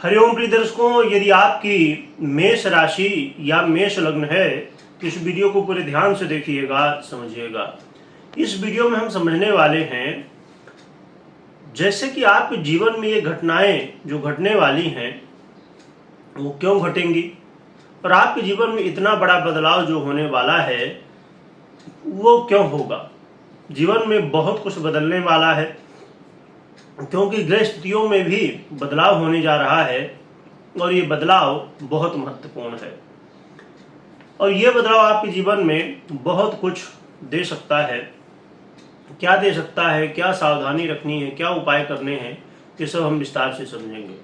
हरिओम प्रिय दर्शकों, यदि आपकी मेष राशि या मेष लग्न है तो इस वीडियो को पूरे ध्यान से देखिएगा, समझिएगा। इस वीडियो में हम समझने वाले हैं जैसे कि आपके जीवन में ये घटनाएं जो घटने वाली हैं वो क्यों घटेंगी और आपके जीवन में इतना बड़ा बदलाव जो होने वाला है वो क्यों होगा। जीवन में बहुत कुछ बदलने वाला है क्योंकि ग्रह स्थितियों में भी बदलाव होने जा रहा है और ये बदलाव बहुत महत्वपूर्ण है और ये बदलाव आपके जीवन में बहुत कुछ दे सकता है। क्या दे सकता है, क्या सावधानी रखनी है, क्या उपाय करने हैं, ये सब हम विस्तार से समझेंगे।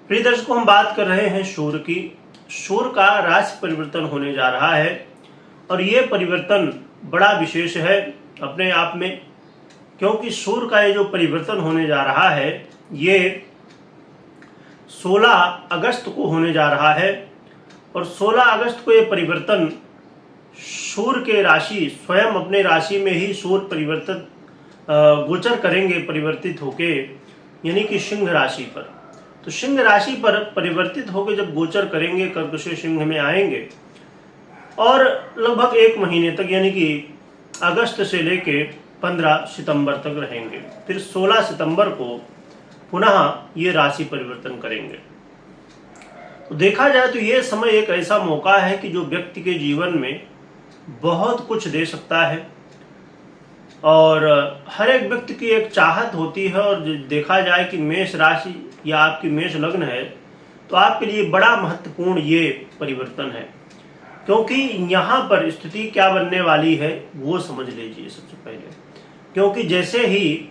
प्रिय दर्शकों, हम बात कर रहे हैं सूर्य की। सूर्य का राशि परिवर्तन होने जा रहा है और ये परिवर्तन बड़ा विशेष है अपने आप में, क्योंकि सूर्य का ये जो परिवर्तन होने जा रहा है ये 16 अगस्त को होने जा रहा है और 16 अगस्त को ये परिवर्तन सूर्य के राशि स्वयं अपने राशि में ही सूर्य परिवर्तन गोचर करेंगे परिवर्तित होके, यानी कि सिंह राशि पर। तो सिंह राशि पर परिवर्तित होकर जब गोचर करेंगे, कर्क से सिंह में आएंगे और लगभग 1 महीने तक यानी कि अगस्त से लेके 15 सितंबर तक रहेंगे। फिर 16 सितंबर को पुनः ये राशि परिवर्तन करेंगे। तो देखा जाए तो ये समय एक ऐसा मौका है कि जो व्यक्ति के जीवन में बहुत कुछ दे सकता है और हर एक व्यक्ति की एक चाहत होती है। और देखा जाए कि मेष राशि या आपकी मेष लग्न है तो आपके लिए बड़ा महत्वपूर्ण ये परिवर्तन है, क्योंकि यहाँ पर स्थिति क्या बनने वाली है वो समझ लीजिए सबसे पहले। क्योंकि जैसे ही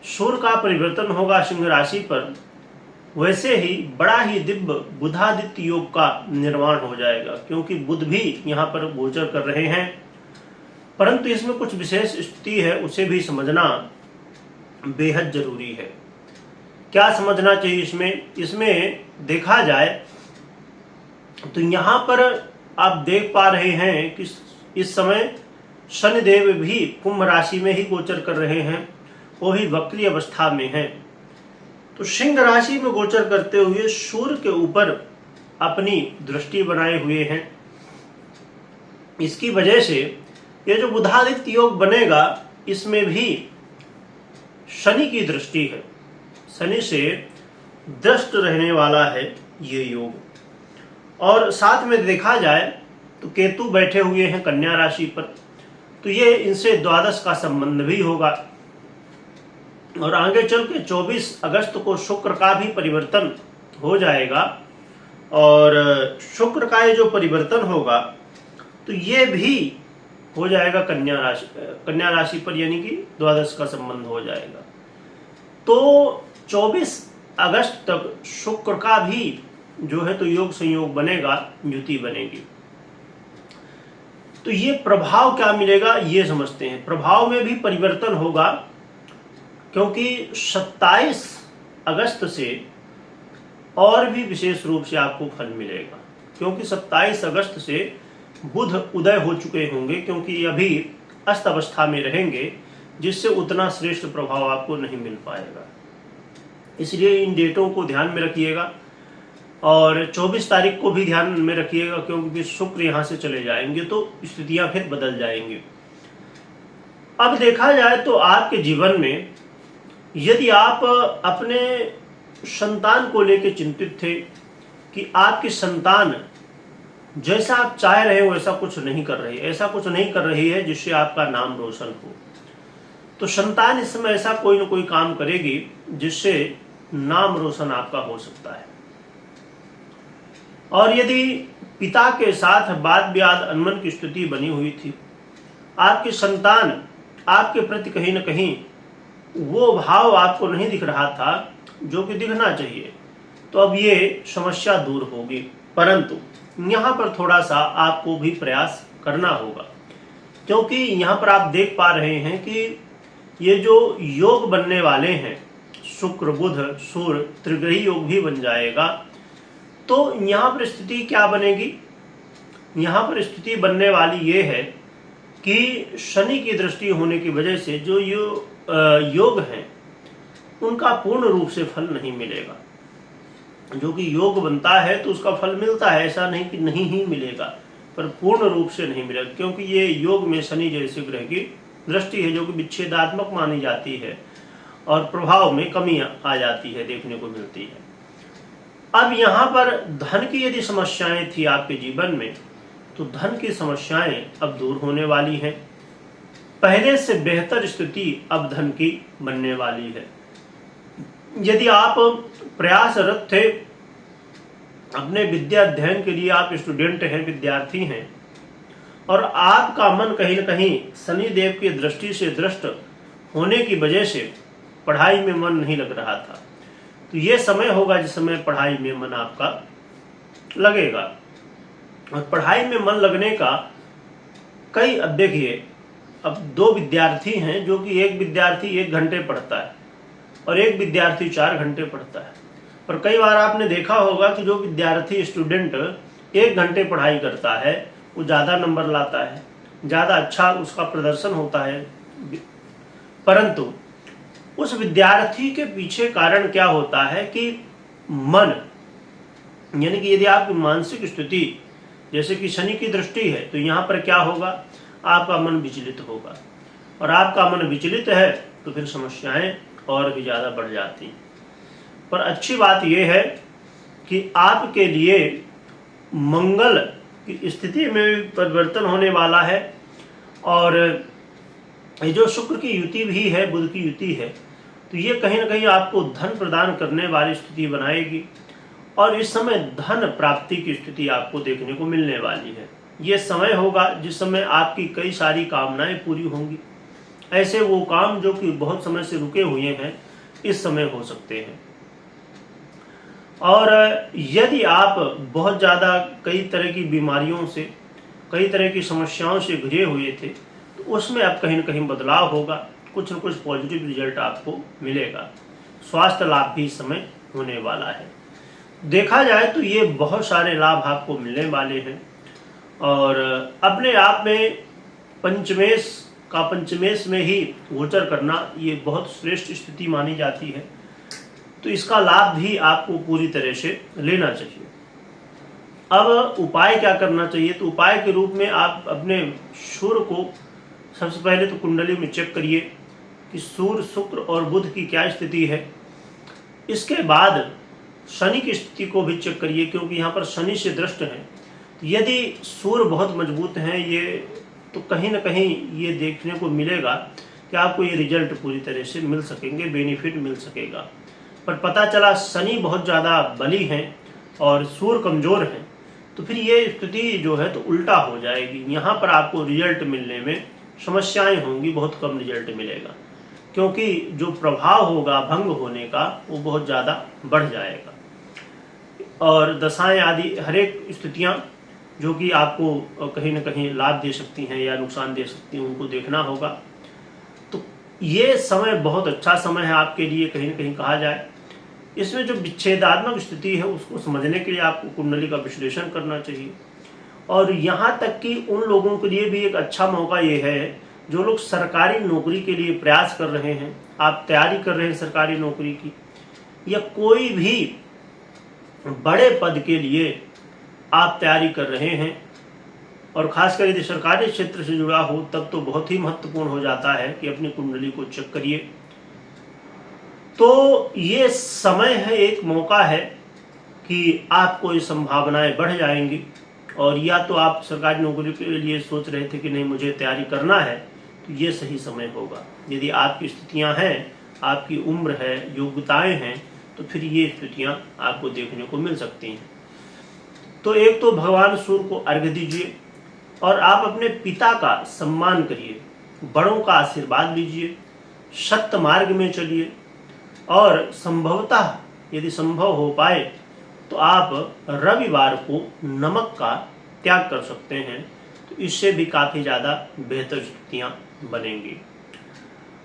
सूर्य का परिवर्तन होगा सिंह राशि पर, वैसे ही बड़ा ही दिव्य बुधादित्य योग का निर्माण हो जाएगा, क्योंकि बुध भी यहाँ पर गोचर कर रहे हैं। परंतु इसमें कुछ विशेष स्थिति है, उसे भी समझना बेहद जरूरी है। क्या समझना चाहिए इसमें देखा जाए तो यहाँ पर आप देख पा रहे हैं कि इस समय शनिदेव भी कुंभ राशि में ही गोचर कर रहे हैं, वो भी वक्री अवस्था में हैं। तो सिंह राशि में गोचर करते हुए सूर्य के ऊपर अपनी दृष्टि बनाए हुए हैं। इसकी वजह से ये जो बुधादित्य योग बनेगा इसमें भी शनि की दृष्टि है, शनि से दृष्ट रहने वाला है ये योग। और साथ में देखा जाए तो केतु बैठे हुए हैं कन्या राशि पर, तो ये इनसे द्वादश का संबंध भी होगा। और आगे चल के 24 अगस्त को शुक्र का भी परिवर्तन हो जाएगा और शुक्र का ये जो परिवर्तन होगा तो ये भी हो जाएगा कन्या राशि पर, यानी कि द्वादश का संबंध हो जाएगा। तो 24 अगस्त तक शुक्र का भी जो है तो योग संयोग बनेगा, युति बनेगी। तो ये प्रभाव क्या मिलेगा ये समझते हैं। प्रभाव में भी परिवर्तन होगा, क्योंकि 27 अगस्त से और भी विशेष रूप से आपको फल मिलेगा, क्योंकि 27 अगस्त से बुध उदय हो चुके होंगे, क्योंकि अभी अस्त अवस्था में रहेंगे, जिससे उतना श्रेष्ठ प्रभाव आपको नहीं मिल पाएगा। इसलिए इन डेटों को ध्यान में रखिएगा और 24 तारीख को भी ध्यान में रखिएगा, क्योंकि शुक्र यहाँ से चले जाएंगे तो स्थितियां फिर बदल जाएंगी। अब देखा जाए तो आपके जीवन में यदि आप अपने संतान को लेकर चिंतित थे कि आपकी संतान जैसा आप चाह रहे हो वैसा कुछ नहीं कर रही, ऐसा कुछ नहीं कर रही है जिससे आपका नाम रोशन हो, तो संतान इस समय ऐसा कोई ना कोई काम करेगी जिससे नाम रोशन आपका हो सकता है। और यदि पिता के साथ वाद विवाद अनबन की स्थिति बनी हुई थी, आपकी संतान आपके प्रति कहीं न कहीं वो भाव आपको नहीं दिख रहा था जो कि दिखना चाहिए, तो अब ये समस्या दूर होगी। परंतु यहाँ पर थोड़ा सा आपको भी प्रयास करना होगा, क्योंकि यहाँ पर आप देख पा रहे हैं कि ये जो योग बनने वाले हैं, शुक्र बुध सूर्य त्रिग्रही योग भी बन जाएगा। तो यहाँ पर स्थिति क्या बनेगी, यहाँ पर स्थिति बनने वाली ये है कि शनि की दृष्टि होने की वजह से जो योग हैं उनका पूर्ण रूप से फल नहीं मिलेगा। जो कि योग बनता है तो उसका फल मिलता है, ऐसा नहीं कि नहीं ही मिलेगा, पर पूर्ण रूप से नहीं मिलेगा, क्योंकि ये योग में शनि जैसे ग्रह की दृष्टि है जो कि विच्छेदात्मक मानी जाती है और प्रभाव में कमी आ जाती है, देखने को मिलती है। अब यहाँ पर धन की यदि समस्याएं थी आपके जीवन में, तो धन की समस्याएं अब दूर होने वाली हैं। पहले से बेहतर स्थिति अब धन की बनने वाली है। यदि आप प्रयासरत थे अपने विद्या अध्ययन के लिए, आप स्टूडेंट हैं, विद्यार्थी हैं, और आपका मन कहीं न कहीं शनिदेव की दृष्टि से दृष्ट होने की वजह से पढ़ाई में मन नहीं लग रहा था, तो ये समय होगा जिस समय पढ़ाई में मन आपका लगेगा। और पढ़ाई में मन लगने का कई, अब देखिए, अब 2 विद्यार्थी हैं, जो कि एक विद्यार्थी 1 घंटे पढ़ता है और एक विद्यार्थी 4 घंटे पढ़ता है। और कई बार आपने देखा होगा कि जो विद्यार्थी स्टूडेंट 1 घंटे पढ़ाई करता है वो ज़्यादा नंबर लाता है, ज़्यादा अच्छा उसका प्रदर्शन होता है। परंतु उस विद्यार्थी के पीछे कारण क्या होता है कि मन, यानी कि यदि आपकी मानसिक स्थिति, जैसे कि शनि की दृष्टि है, तो यहाँ पर क्या होगा, आपका मन विचलित होगा, और आपका मन विचलित है तो फिर समस्याएं और भी ज़्यादा बढ़ जाती। पर अच्छी बात यह है कि आपके लिए मंगल की स्थिति में परिवर्तन होने वाला है, और ये जो शुक्र की युति भी है, बुध की युति है, तो ये कहीं ना कहीं आपको धन प्रदान करने वाली स्थिति बनाएगी, और इस समय धन प्राप्ति की स्थिति आपको देखने को मिलने वाली है। ये समय होगा जिस समय आपकी कई सारी कामनाएं पूरी होंगी। ऐसे वो काम जो कि बहुत समय से रुके हुए हैं, इस समय हो सकते हैं। और यदि आप बहुत ज़्यादा कई तरह की बीमारियों से, कई तरह की समस्याओं से घिरे हुए थे, तो उसमें अब कहीं न कहीं बदलाव होगा, कुछ न कुछ पॉजिटिव रिजल्ट आपको मिलेगा। स्वास्थ्य लाभ भी इस समय होने वाला है। देखा जाए तो ये बहुत सारे लाभ आपको मिलने वाले हैं, और अपने आप में पंचमेश में ही गोचर करना ये बहुत श्रेष्ठ स्थिति मानी जाती है, तो इसका लाभ भी आपको पूरी तरह से लेना चाहिए। अब उपाय क्या करना चाहिए, तो उपाय के रूप में आप अपने सूर्य को सबसे पहले तो कुंडली में चेक करिए कि सूर्य, शुक्र और बुध की क्या स्थिति है। इसके बाद शनि की स्थिति को भी चेक करिए, क्योंकि यहाँ पर शनि से दृष्ट है। यदि सूर्य बहुत मजबूत हैं ये, तो कहीं ना कहीं ये देखने को मिलेगा कि आपको ये रिजल्ट पूरी तरह से मिल सकेंगे, बेनिफिट मिल सकेगा। पर पता चला शनि बहुत ज़्यादा बली हैं और सूर्य कमज़ोर हैं, तो फिर ये स्थिति जो है तो उल्टा हो जाएगी। यहाँ पर आपको रिजल्ट मिलने में समस्याएं होंगी, बहुत कम रिजल्ट मिलेगा, क्योंकि जो प्रभाव होगा भंग होने का वो बहुत ज़्यादा बढ़ जाएगा। और दशाएं आदि हर एक स्थितियाँ जो कि आपको कहीं ना कहीं लाभ दे सकती हैं या नुकसान दे सकती हैं, उनको देखना होगा। तो ये समय बहुत अच्छा समय है आपके लिए, कहीं ना कहीं कहा जाए। इसमें जो विच्छेदात्मक स्थिति है उसको समझने के लिए आपको कुंडली का विश्लेषण करना चाहिए। और यहाँ तक कि उन लोगों के लिए भी एक अच्छा मौका ये है जो लोग सरकारी नौकरी के लिए प्रयास कर रहे हैं, आप तैयारी कर रहे हैं सरकारी नौकरी की, या कोई भी बड़े पद के लिए आप तैयारी कर रहे हैं, और खासकर यदि सरकारी क्षेत्र से जुड़ा हो तब तो बहुत ही महत्वपूर्ण हो जाता है कि अपनी कुंडली को चेक करिए। तो ये समय है, एक मौका है कि आपको ये संभावनाएं बढ़ जाएंगी। और या तो आप सरकारी नौकरी के लिए सोच रहे थे कि नहीं मुझे तैयारी करना है, तो ये सही समय होगा। यदि आपकी स्थितियां हैं, आपकी उम्र है, योग्यताएं हैं, तो फिर ये स्थितियां आपको देखने को मिल सकती हैं। तो एक तो भगवान सूर्य को अर्घ्य दीजिए, और आप अपने पिता का सम्मान करिए, बड़ों का आशीर्वाद लीजिए, सत्य मार्ग में चलिए, और संभवतः यदि संभव हो पाए तो आप रविवार को नमक का त्याग कर सकते हैं, तो इससे भी काफ़ी ज़्यादा बेहतर स्थितियाँ बनेंगी।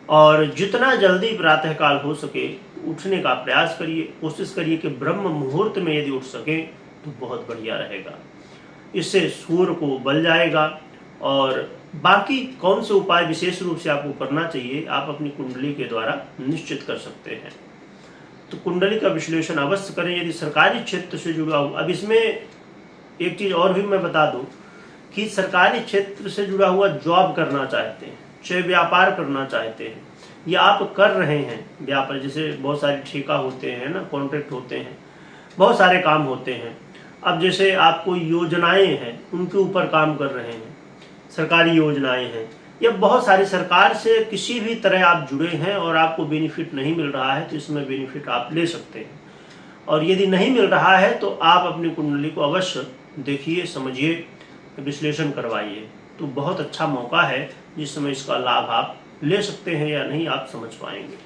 और जितना जल्दी प्रातःकाल हो सके उठने का प्रयास करिए, कोशिश करिए कि ब्रह्म मुहूर्त में यदि उठ सकें तो बहुत बढ़िया रहेगा। इससे सूर्य को बल जाएगा। और बाकी कौन से उपाय विशेष रूप से आपको करना चाहिए, आप अपनी कुंडली के द्वारा निश्चित कर सकते हैं। तो कुंडली का विश्लेषण अवश्य करें। यदि सरकारी क्षेत्र से जुड़ा हुआ, अब इसमें एक चीज़ और भी मैं बता दूं कि सरकारी क्षेत्र से जुड़ा हुआ जॉब करना चाहते हैं, चाहे व्यापार करना चाहते हैं या आप कर रहे हैं व्यापार, जैसे बहुत सारे ठेका होते हैं ना, कॉन्ट्रैक्ट होते हैं, बहुत सारे काम होते हैं। अब जैसे आपको योजनाएं हैं उनके ऊपर काम कर रहे हैं, सरकारी योजनाएं हैं या बहुत सारी सरकार से किसी भी तरह आप जुड़े हैं और आपको बेनिफिट नहीं मिल रहा है, तो इसमें बेनिफिट आप ले सकते हैं। और यदि नहीं मिल रहा है तो आप अपनी कुंडली को अवश्य देखिए, समझिए, विश्लेषण करवाइए। तो बहुत अच्छा मौका है जिस समय इसका लाभ आप ले सकते हैं या नहीं आप समझ पाएंगे।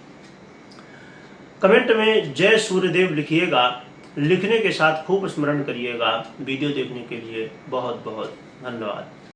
कमेंट में जय सूर्यदेव लिखिएगा, लिखने के साथ खूब स्मरण करिएगा। वीडियो देखने के लिए बहुत बहुत धन्यवाद।